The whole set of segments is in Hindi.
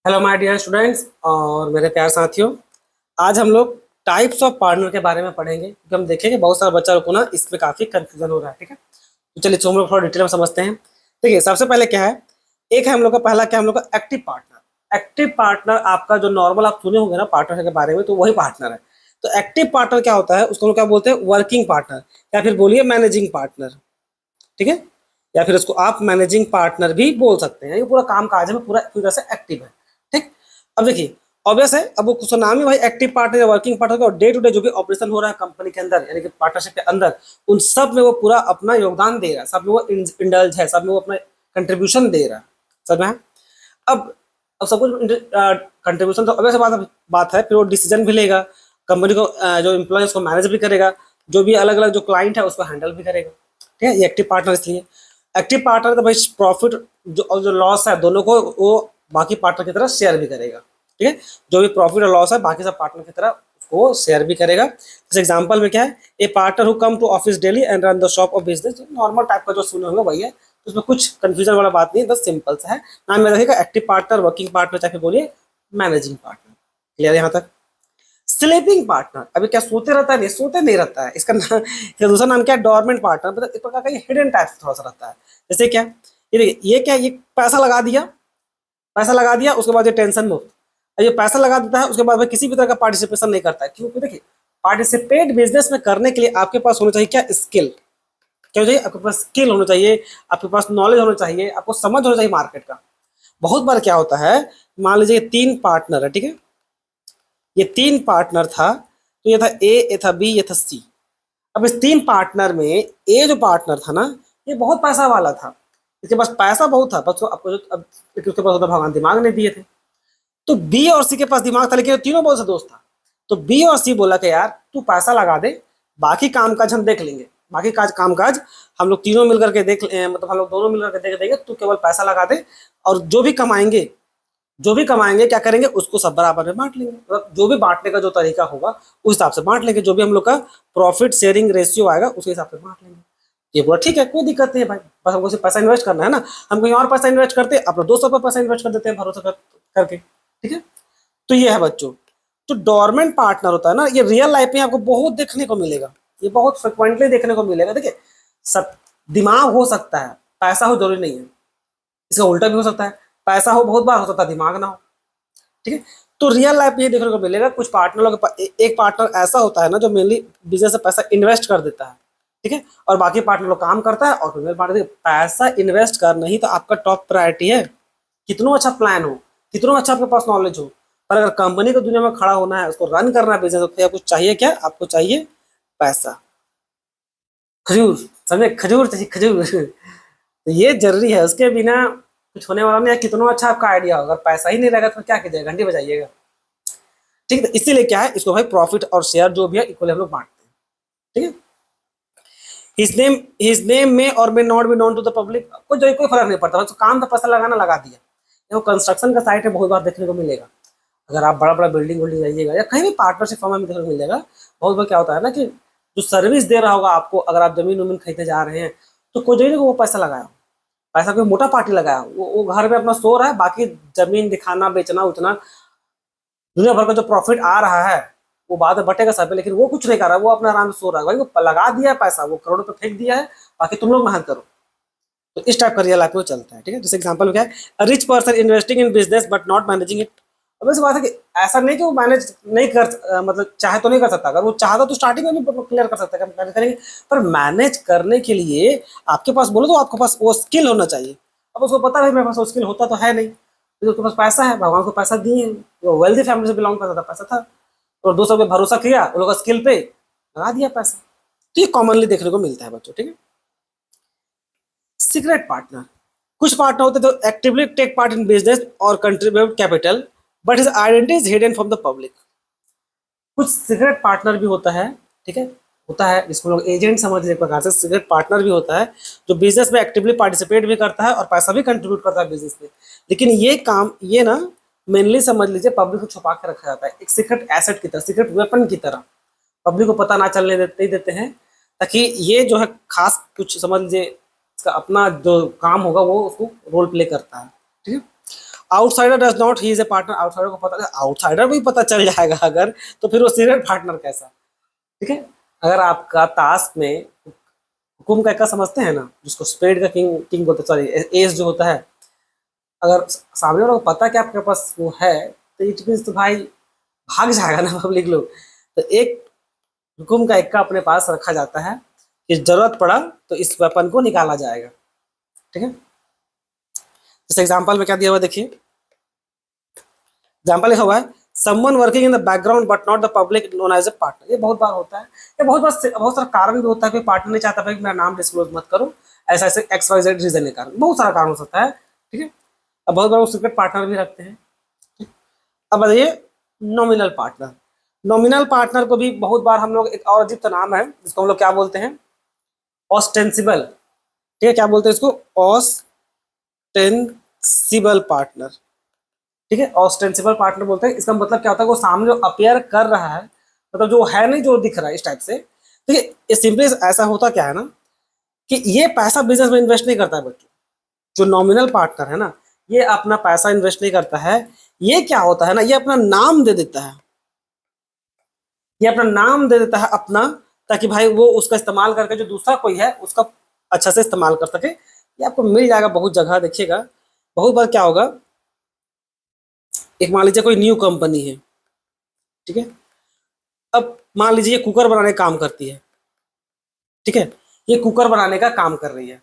हेलो माय डियर स्टूडेंट्स और मेरे प्यार साथियों। आज हम लोग टाइप्स ऑफ पार्टनर के बारे में पढ़ेंगे क्योंकि हम देखेंगे बहुत सारे बच्चों को ना इसमें काफ़ी कंफ्यूजन हो रहा है। ठीक है, तो चलिए हम लोग थोड़ा डिटेल में समझते हैं। देखिए, सबसे पहले क्या है, एक है हम लोग का पहला क्या, हम लोग का एक्टिव पार्टनर। एक्टिव पार्टनर आपका जो नॉर्मल आप सुने होंगे ना पार्टनर के बारे में, तो वही पार्टनर है। तो एक्टिव पार्टनर क्या होता है, उसको हम लोग क्या बोलते हैं, वर्किंग पार्टनर या फिर बोलिए मैनेजिंग पार्टनर। ठीक है, या फिर उसको आप मैनेजिंग पार्टनर भी बोल सकते हैं। ये पूरा काम काज में पूरा पूरी तरह से एक्टिव है। ठीक, अब देखिए, ऑब्वियस है, अब उसका नाम ही भाई एक्टिव पार्टनर या वर्किंग पार्टनर का, डे टू डे जो भी ऑपरेशन हो रहा है कंपनी के अंदर यानी कि पार्टनरशिप के अंदर, उन सब में वो पूरा अपना योगदान दे रहा है, सब में वो इंडल्ज है, सब में वो अपना कंट्रीब्यूशन दे रहा है। सब में है। अब अब सब कुछ कंट्रीब्यूशन तो ऑब्वियस बात है, फिर वो डिसीजन भी लेगा, कंपनी को जो एम्प्लॉय को मैनेज भी करेगा, जो भी अलग अलग जो क्लाइंट है उसको हैंडल भी करेगा। ठीक है, ये एक्टिव पार्टनर इसलिए एक्टिव पार्टनर तो भाई प्रॉफिट जो और जो लॉस है दोनों को वो बाकी पार्टनर की तरह शेयर भी करेगा। ठीक है, जो भी प्रॉफिट और लॉस है बाकी सब पार्टनर की तरह उसको शेयर भी करेगा। जैसे एग्जांपल में क्या है, a partner who come to office daily and run the shop of business, normal type का जो सुने होंगे वही है, तो उसमें कुछ कंफ्यूजन वाला बात नहीं है, बस सिंपल सा है। नाम में रखेगा एक्टिव पार्टनर, वर्किंग पार्टनर, चाहे बोलिए मैनेजिंग पार्टनर। क्लियर है यहाँ तक। स्लीपिंग पार्टनर, अभी क्या सोते रहता है, नहीं सोते नहीं रहता है, इसका दूसरा नाम क्या है, डॉर्मेंट पार्टनर। मतलब एक प्रकार का ये हिडन टाइप थोड़ा सा रहता है। जैसे क्या, ये देखिए, ये क्या, ये पैसा लगा दिया, पैसा लगा दिया, उसके बाद ये टेंशन मुक्त। ये पैसा लगा देता है, उसके बाद भाई किसी भी तरह का पार्टिसिपेशन नहीं करता है। क्योंकि देखिए, पार्टिसिपेट बिजनेस में करने के लिए आपके पास होना चाहिए क्या, स्किल। क्या होना चाहिए आपके पास, स्किल होना चाहिए, आपके पास नॉलेज होना चाहिए, आपको समझ होना चाहिए मार्केट का। बहुत बार क्या होता है, मान लीजिए तीन पार्टनर है। ठीक है, ये तीन पार्टनर था, तो ये था ए, ये था बी, ये था सी। अब इस तीन पार्टनर में ए जो पार्टनर था ना, ये बहुत पैसा वाला था, इसके पास पैसा बहुत था, बस आपको जो अब लेकिन उसके पास होता भगवान दिमाग नहीं दिए थे। तो बी और सी के पास दिमाग था, लेकिन ये तीनों बहुत से दोस्त था। तो बी और सी बोला कि यार तू पैसा लगा दे, बाकी काम काज हम देख लेंगे, बाकी काम काज हम लोग तीनों मिलकर के मतलब हम लोग दोनों मिलकर के देख देंगे, तू केवल पैसा लगा दे, और जो भी कमाएंगे क्या करेंगे, उसको सब बराबर में बांट लेंगे। मतलब जो भी बांटने का जो तरीका होगा उस हिसाब से बांट लेंगे, जो भी हम लोग का प्रॉफिट शेयरिंग रेशियो आएगा उसके हिसाब से बांट लेंगे। ये बोला ठीक है, कोई दिक्कत नहीं है भाई, बस हमको सिर्फ पैसा इन्वेस्ट करना है ना, हम कहीं और पैसा इन्वेस्ट करते अपना 200 पर पैसा इन्वेस्ट कर देते हैं भरोसा करके। ठीक है, तो ये है बच्चों, जो डोरमेंट पार्टनर होता है ना, ये रियल लाइफ में आपको बहुत देखने को मिलेगा, ये बहुत फ्रिक्वेंटली देखने को मिलेगा। देखिए, सब दिमाग हो सकता है, पैसा हो जरूरी नहीं है, इसका उल्टा भी हो सकता है, पैसा हो बहुत बार हो सकता है दिमाग ना हो। ठीक है, तो रियल लाइफ में ये देखने को मिलेगा, कुछ पार्टनर एक पार्टनर ऐसा होता है ना जो मेनली बिजनेस से पैसा इन्वेस्ट कर देता है। ठीक है, और बाकी पार्टनर लोग काम करता है, और फिर पार्टनर पैसा इन्वेस्ट करना ही तो आपका टॉप प्रायोरिटी है। कितना अच्छा प्लान हो, कितना अच्छा आपके पास नॉलेज हो, पर अगर कंपनी को दुनिया में खड़ा होना है, उसको रन करना है बिजनेस, तो आपको चाहिए क्या, आपको चाहिए पैसा। खजूर, समझे, खजूर चाहिए, खजूर। तो ये जरूरी है, उसके बिना कुछ होने वाला नहीं है, कितना अच्छा आपका आइडिया होगा, अगर पैसा ही नहीं रहेगा तो क्या कीजिएगा, घंटी बजाइएगा। ठीक है, तो इसीलिए क्या है, इसको भाई प्रॉफिट और शेयर जो भी है इक्वली हम लोग बांटते हैं। ठीक है, हिज नेम में और may not be known to the public, कोई फर्क नहीं पड़ता, बस काम तो पैसा लगाना लगा दिया। देखो, कंस्ट्रक्शन का साइट है, बहुत बार देखने को मिलेगा, अगर आप बड़ा बड़ा बिल्डिंग विल्डिंग जाइएगा या कहीं भी पार्टनरशिप फर्म में देखने को मिलेगा, बहुत बार क्या होता है ना कि जो सर्विस दे रहा होगा आपको, अगर आप जमीन वमीन खरीदने जा रहे हैं, तो कोई जगह वो पैसा लगाया, पैसा कोई मोटा पार्टी लगाया, वो घर में अपना सो रहा है, बाकी जमीन दिखाना बेचना उतना, दुनिया भर का जो प्रॉफिट आ रहा है वो बाद में बटेगा सब पे, लेकिन वो कुछ नहीं कर रहा है, वो अपना आराम से सो रहा है। भाई वो लगा दिया है पैसा, वो करोड़ों पे फेंक दिया है, बाकी तुम लोग मेहनत करो। तो इस टाइप का रियल लाइफ में चलता है। ठीक है, जैसे एग्जांपल में क्या है, rich person investing in business but not managing it. अब ऐसी बात है कि ऐसा नहीं कि वो मैनेज नहीं कर मतलब चाहे तो नहीं कर सकता, अगर वो चाहता तो स्टार्टिंग में भी क्लियर कर सकता है, मैनेज करेंगे, पर मैनेज करने के लिए आपके पास बोलो तो आपके पास वो स्किल होना चाहिए। अब उसको पता है मेरे पास वो स्किल होता तो है नहीं, तो उसके पास पैसा है, भगवान को पैसा दिए, वो वेल्दी फैमिली से बिलोंग करता था, पैसा था, और दोस्तों पे भरोसा किया, उन लोगों का स्किल पे लगा दिया पैसा। तो ये कॉमनली देखने को मिलता है बच्चों। ठीक है, सीक्रेट पार्टनर, कुछ पार्टनर होते हैं जो actively take part in business और contribute capital but his identity is hidden from the public. कुछ सीक्रेट पार्टनर भी होता है। ठीक है, होता है, जिसको लोग एजेंट समझ एक प्रकार से, सीक्रेट पार्टनर भी होता है जो बिजनेस में एक्टिवली पार्टिसिपेट भी करता है और पैसा भी कंट्रीब्यूट करता है बिजनेस में, लेकिन ये काम ये ना मेनली समझ लीजिए पब्लिक को छुपा के रखा जाता है, एक सीक्रेट एसेट की तरह, सीक्रेट वेपन की तरह, पब्लिक को पता ना चलने देते हैं, ताकि ये जो है खास कुछ समझ लीजिए इसका अपना जो काम होगा वो उसको रोल प्ले करता है। ठीक है, outsider does not he is a partner, outsider को पता, आउटसाइडर को भी पता चल जाएगा अगर, तो फिर वो सीक्रेट पार्टनर कैसा? ठीक है, अगर आपका ताश में हुकुम का इक्का समझते हैं ना, जिसको स्पेड का किंग किंग बोलते हैं, सॉरी एस जो होता है, अगर सामने वालों को पता कि आपके पास वो है, तो इट मीन्स तो भाई भाग जाएगा ना पब्लिक लोग। तो एक हुकुम का इक्का अपने पास रखा जाता है कि जरूरत पड़ा तो इस वेपन को निकाला जाएगा। ठीक है, इस एग्जाम्पल में क्या दिया हुआ देखिए, एग्जाम्पल लिखा हुआ है someone working in the background but not the public known as a partner. ये बहुत बार होता है, ये बहुत सारा कारण भी होता है, कोई पार्टनर नहीं चाहता भाई मेरा नाम डिस्क्लोज मत करो, ऐसा ऐसे एक्स वाई जेड रीजन के कारण, बहुत सारा कारण हो सकता है। ठीक है, अब बहुत बार वो सीक्रेट पार्टनर भी रखते हैं। अब बताइए नॉमिनल पार्टनर, नॉमिनल पार्टनर को भी बहुत बार हम लोग, एक और अजीब सा नाम है जिसको हम लोग क्या बोलते हैं, ऑस्टेंसिबल। ठीक है, क्या बोलते हैं इसको, ऑस्टेंसिबल पार्टनर। ठीक है, ऑस्टेंसिबल पार्टनर बोलते हैं, इसका मतलब क्या होता है, वो सामने जो अपियर कर रहा है, मतलब जो है नहीं, जो दिख रहा है इस टाइप से। ठीक है, ये सिंपली ऐसा होता क्या है ना, कि ये पैसा बिजनेस में इन्वेस्ट नहीं करता है बच्चों, जो नॉमिनल पार्टनर है ना, ये अपना पैसा इन्वेस्ट नहीं करता है, ये क्या होता है ना, ये अपना नाम दे देता है, ये अपना नाम दे देता है अपना, ताकि भाई वो उसका इस्तेमाल करके जो दूसरा कोई है उसका अच्छा से इस्तेमाल कर सके। ये आपको मिल जाएगा बहुत जगह, देखिएगा बहुत बार क्या होगा, एक मान लीजिए कोई न्यू कंपनी है, ठीक है, अब मान लीजिए ये कुकर बनाने का काम करती है, ठीक है, ये कुकर बनाने का काम कर रही है,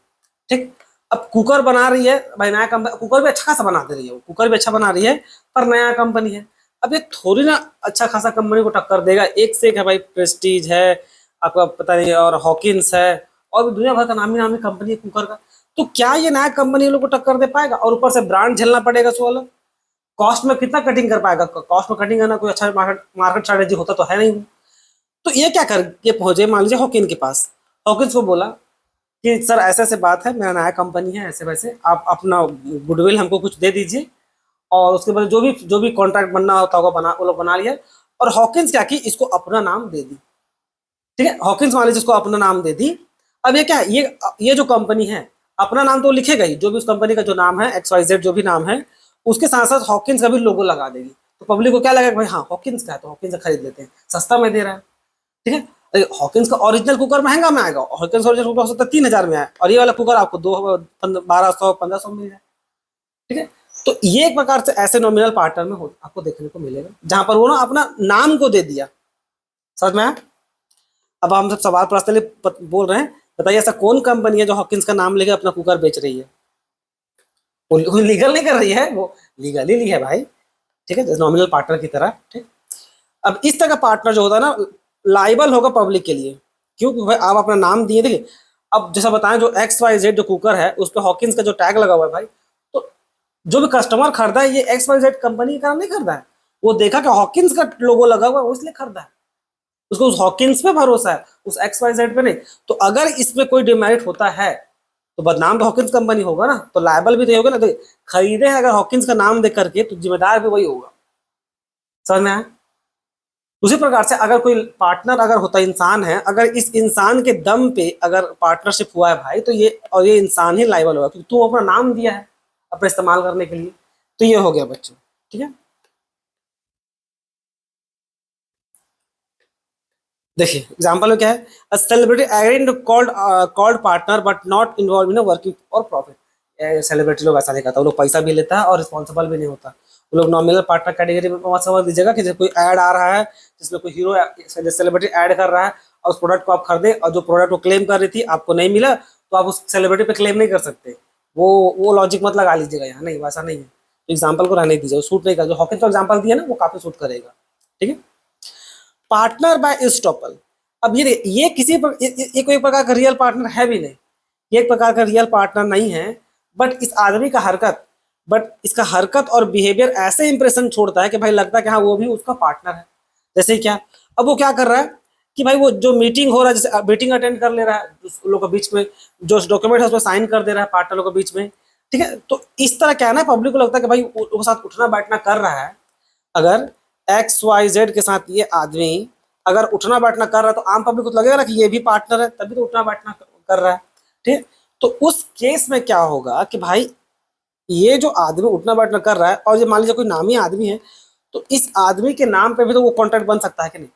ठीक, अब कुकर बना रही है भाई, नया कंपनी, कुकर भी अच्छा खासा बना दे रही है, कुकर भी अच्छा बना रही है, पर नया कंपनी है। अब ये थोड़ी ना अच्छा खासा कंपनी को टक्कर देगा, एक से एक है भाई, प्रेस्टीज है आपका पता नहीं, और हॉकिंस है, और भी दुनिया भर का नामी नामी कंपनी है कुकर का। तो क्या ये नया कंपनी लोग को टक्कर दे पाएगा? और ऊपर से ब्रांड झेलना पड़ेगा सो अलग, कॉस्ट में कितना कटिंग कर पाएगा, कॉस्ट में कटिंग करना कोई अच्छा मार्केट मार्केट स्ट्रेटेजी होता तो है नहीं। तो ये क्या कर, ये पहुंचे मान लीजिए हॉकिन के पास, हॉकिंस को बोला कि सर ऐसे ऐसे बात है, मेरा नया कंपनी है, ऐसे वैसे आप अपना गुडविल हमको कुछ दे दीजिए, और उसके बाद जो भी कॉन्ट्रैक्ट बनना होता होगा बना, वो लोग बना लिया। और हॉकिंस क्या की, इसको अपना नाम दे दी। ठीक है, हॉकिंस मान लीजिए इसको अपना नाम दे दी। अब ये क्या है, ये जो कंपनी है अपना नाम तो लिखेगा ही, जो भी उस कंपनी का जो नाम है एक्स वाई जेड जो भी नाम है, उसके साथ साथ हॉकिंस का भी लोगो लगा देगी। तो पब्लिक को क्या लगेगा भाई, हाँ हॉकिंस का है तो हॉकिंस से खरीद लेते हैं, सस्ता में दे रहा है। ठीक है, हॉकिंस का ओरिजिनल कुकर महंगा में आएगा, हॉकिंस ओरिजिनल कुकर हो सकता है 3,000 में आए, और ये वाला कुकर आपको 1200 1500 मिल जाए। ठीक है, तो ये एक प्रकार से ऐसे नॉमिनल पार्टनर में आपको देखने को मिलेगा, जहां पर वो ना अपना नाम को दे दिया। समझ में आया? अब हम सब सवाल पर्सनली बोल रहे हैं, बताइए ऐसा कौन कंपनी है जो हॉकिंस का नाम लेके अपना कुकर बेच रही है? वो लीगल नहीं कर रही है, वो लीगली ली है भाई। ठीक है, नॉमिनल पार्टनर की तरह। ठीक, अब इस तरह का पार्टनर जो होता है ना, लाइबल होगा पब्लिक के लिए, क्यों? क्योंकि भाई आप अपना नाम दिए। देखिए, अब जैसा बताएं, जो एक्स वाई जेड जो कुकर है उस पर हॉकिंस का जो टैग लगा हुआ है भाई, तो जो भी कस्टमर खरीदा है, ये एक्स वाई जेड कंपनी का नहीं खरीदा है, वो देखा कि हॉकिंस का लोगो लगा हुआ है, वो इसलिए खरीदा है, उसको उस हॉकिंस पे भरोसा है, उस एक्स वाई जेड पे नहीं। तो अगर इसमें कोई डिमेरिट होता है तो बदनाम तो हॉकिंस कंपनी होगा ना, तो लायबल भी तो होगा ना। तो खरीदे हैं अगर हॉकिंस का नाम दे करके, तो जिम्मेदार भी वही होगा। समझ में आया? उसी प्रकार से अगर कोई पार्टनर अगर होता इंसान है, अगर इस इंसान के दम पे अगर पार्टनरशिप हुआ है भाई, तो ये इंसान ही लायबल होगा, क्योंकि तू अपना नाम दिया है अपने इस्तेमाल करने के लिए। तो ये हो गया बच्चों। ठीक है, देखिए एग्जांपल में क्या है, a celebrity agreed to called partner but not involve in working और प्रॉफिट। सेलिब्रिटी लोग ऐसा नहीं करता, वो लोग पैसा भी लेता है और रिस्पॉन्सिबल भी नहीं होता। वो लोग नॉमिनल पार्टनर कैटेगरी में मत समझ लीजिएगा कि जैसे कोई ऐड आ रहा है जिसमें कोई हीरो सेलिब्रिटी ऐड कर रहा है, और उस प्रोडक्ट को आप खरीदे, और जो प्रोडक्ट वो क्लेम कर रही थी आपको नहीं मिला, तो आप उस सेलिब्रिटी पे क्लेम नहीं कर सकते। वो लॉजिक मत लगा लीजिएगा यहाँ, नहीं वैसा नहीं है। तो एग्जाम्पल को रहने दीजिए, वो सूट नहीं कर, जो हॉकिंस का एग्जाम्पल दिया ना वो काफी सूट करेगा। ठीक है, पार्टनर बाय एस्टॉपल। अब ये किसी पर ये कोई प्रकार का रियल पार्टनर है भी नहीं, ये एक प्रकार का रियल पार्टनर नहीं है। बट इस आदमी का हरकत, बट इसका हरकत और बिहेवियर ऐसे इंप्रेशन छोड़ता है कि भाई लगता है कि हाँ वो भी उसका पार्टनर है। जैसे क्या, अब वो क्या कर रहा है कि भाई वो जो मीटिंग हो रहा है, जैसे मीटिंग अटेंड कर ले रहा है उस लोगों के बीच में, जो डॉक्यूमेंट है उसमें साइन कर दे रहा है पार्टनर लोगों के बीच में। ठीक है, तो इस तरह क्या है ना, पब्लिक को लगता है कि भाई उनके साथ उठना बैठना कर रहा है। अगर एक्स वाई जेड के साथ ये आदमी अगर उठना बैठना कर रहा है, तो आम पब्लिक को तो लगेगा ना कि ये भी पार्टनर है, तभी तो उठना बैठना कर रहा है। ठीक है, तो उस केस में क्या होगा कि भाई ये जो आदमी उठना बैठना कर रहा है और ये मान लीजिए कोई नामी आदमी है, तो इस आदमी के नाम पे भी तो वो कॉन्ट्रैक्ट बन सकता है कि नहीं?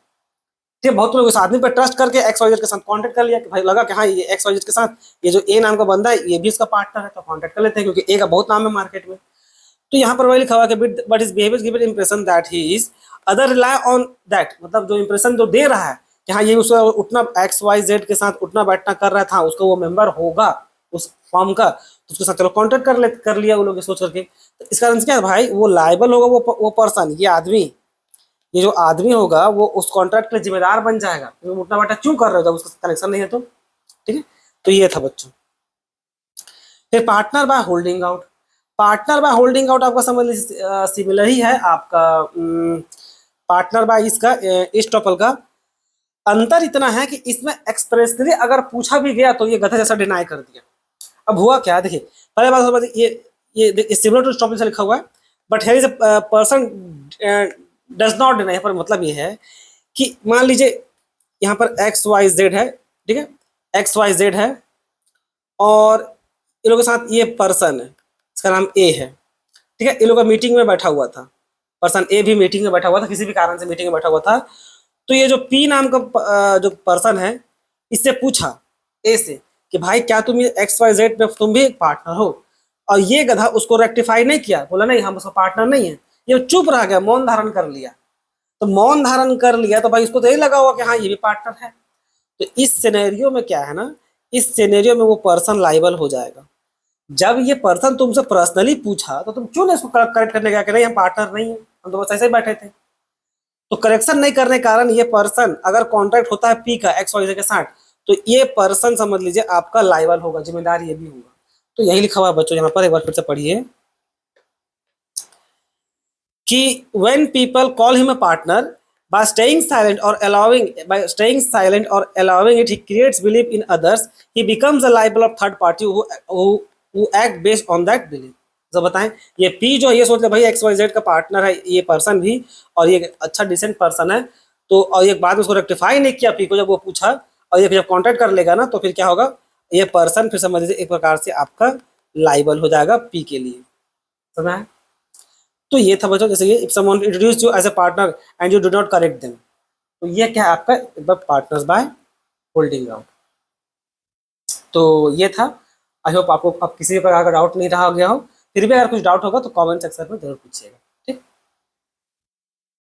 ठीक है, बहुत लोग इस आदमी पर ट्रस्ट करके एक्स वाई जेड के साथ कॉन्ट्रैक्ट कर लिया कि भाई लगा कि हाँ ये एक्स वाई जेड के साथ ये जो ए नाम का बंदा है ये भी इसका पार्टनर है, तो कॉन्ट्रैक्ट कर लेते हैं क्योंकि ए का बहुत नाम है मार्केट में। तो यहाँ पर वही लिखा हुआ है कि but is behaviour given impression that he is other rely on that, मतलब जो इंप्रेशन जो दे रहा है कि हाँ ये उसका उठना एक्स वाई जेड के साथ उठना बैठना कर रहा था, उसका वो मेंबर होगा उस फॉर्म का, तो उसके साथ चलो कॉन्ट्रैक्ट कर लिया वो लोग सोच करके। तो इस कारण से क्या है भाई, वो लाइबल होगा, वो पर्सन, ये आदमी, ये जो आदमी होगा वो उस कॉन्ट्रैक्ट का जिम्मेदार बन जाएगा। तो उठना बैठना क्यों कर रहे हो जब उसका कनेक्शन नहीं है तो? ठीक है, तो ये था बच्चों। फिर partner by holding out. Partner by holding out आपका समझ लीजिए सिमिलर ही है आपका पार्टनर बाय इसका इस टॉपल का। अंतर इतना है कि इसमें एक्सप्रेसली अगर पूछा भी गया तो ये गधा जैसा डिनाई कर दिया। अब हुआ क्या, देखिए पहले बात समझ, ये सिमिलर टू टॉपिक से लिखा हुआ है, but here is a person does not deny. पर मतलब ये है कि मान लीजिए यहाँ पर एक्स वाई जेड है, ठीक है, एक्स वाई जेड है और इन लोगों के साथ ये पर्सन है, इसका नाम ए है, ठीक है, इन लोग का मीटिंग में बैठा हुआ था, पर्सन ए भी मीटिंग में बैठा हुआ था, किसी भी कारण से मीटिंग में बैठा हुआ था। तो ये जो पी नाम का जो पर्सन है इससे पूछा ए से कि भाई क्या तुम ये एक्स वाई जेड में तुम भी एक पार्टनर हो, और ये गधा उसको रेक्टिफाई नहीं किया, बोला नहीं हम उसका पार्टनर नहीं है, ये चुप रह गया, मौन धारण कर लिया। तो मौन धारण कर लिया तो भाई उसको तो यही लगा हुआ कि हाँ ये भी पार्टनर है। तो इस सिनेरियो में क्या है ना, इस सिनेरियो में वो पर्सन लाइबल हो जाएगा। जब ये पर्सन तुमसे पर्सनली पूछा तो तुम क्यों नहीं इसको करेक्ट करने गया कि नहीं हम पार्टनर नहीं है, हम तो बस ऐसे ही बैठे थे। तो करेक्शन नहीं करने के कारण ये पर्सन अगर कॉन्ट्रैक्ट होता है पी का एक्स वाई के साथ, तो ये पर्सन समझ लीजिए आपका लाइबल होगा, जिम्मेदार ये भी होगा। तो यही लिखा हुआ है बच्चों यहाँ पर, एक बार फिर से पढ़िए कि when people call him a partner by staying silent or allowing it, he creates belief in others, he becomes a liable of third party who act based on that belief। तो बताएं, ये पी जो ये सोच ले भाई एक्स वाई जेड का पार्टनर है ये पर्सन भी, और ये अच्छा डिसेंट पर्सन है, तो और एक बात उसको रेक्टिफाई नहीं किया पी को जब वो पूछा, और ये जब कॉन्टेक्ट कर लेगा ना तो फिर क्या होगा, ये पर्सन फिर समझ लीजिए एक प्रकार से आपका लाइबल हो जाएगा पी के लिए। समझ आया? तो ये था बच्चों, जैसे ये if someone introduce you as a partner and you do not correct them, तो ये क्या है आपका एक बार पार्टनर्स बाय होल्डिंग आउट। तो ये था। आई होप आपको अब किसी प्रकार का डाउट नहीं रहा गया हो, फिर भी अगर कुछ डाउट होगा तो कमेंट सेक्शन में जरूर पूछिएगा।